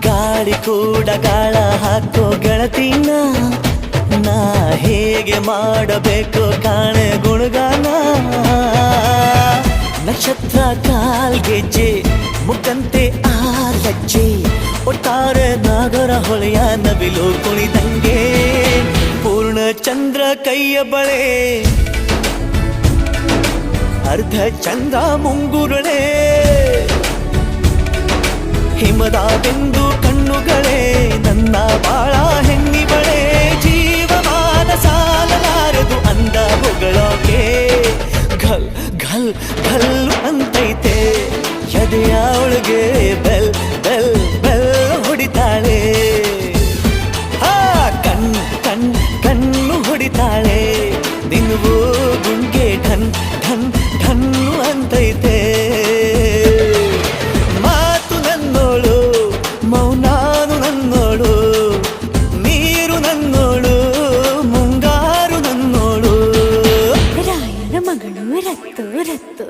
ಗಾಳಿ ಕೂಡ ಗಾಳ ಹಾಕೋ ಗೆಳತಿನ ನಾ ಹೇಗೆ ಮಾಡಬೇಕು ಕಾಣೆ ಗುಣಗಾನ ನಕ್ಷತ್ರ ಕಾಲ್ಗೆಜ್ಜೆ ಮುಖಂತೆ ಆಲಜ್ಜೆ ಒಟ್ಟಾರೆ ನಾಗರ ಹೊಳೆಯ ನವಿಲು ಕುಣಿದಂಗೆ ಪೂರ್ಣ ಚಂದ್ರ ಕೈಯ ಬಳೆ ಅರ್ಧ ಚಂದ್ರ ಮುಂಗುರುಳೆ ಹಿಮದ ಬಿಂದು ಕಣ್ಣುಗಳೇ ನನ್ನ ಬಾಳ ಹೆಣ್ಣಿಬಳೆ ಜೀವಮಾನ ಸಾಲಲಾರದು ಅಂದ ಹೊಗಳೋಕೆ ಘಲ್ ಘಲ್ ಘಲ್ ಅಂತೈತೆ ಎದೆಯ ಒಳಗೆ ಬೆಲ್ ಬೆಲ್ ಬೆಲ್ ಹೊಡಿತಾಳೆ ಕಣ್ ಕಣ್ ಕಣ್ಣು ಹೊಡಿತಾಳೆ ದಿನವೂ ಗುಂಗೆ ಢನ್ ಢನ್ ಢನ್ನು ಅಂತೈತೆ ಮಾತು ನನ್ನೋಳು ಮೌನಾನು ನನ್ನೋಳು ನೀರು ನನ್ನೋಳು ಮುಂಗಾರು ನನ್ನೋಳು ರಾಯನ ಮಗಳು ರತ್ತು ರತ್ತು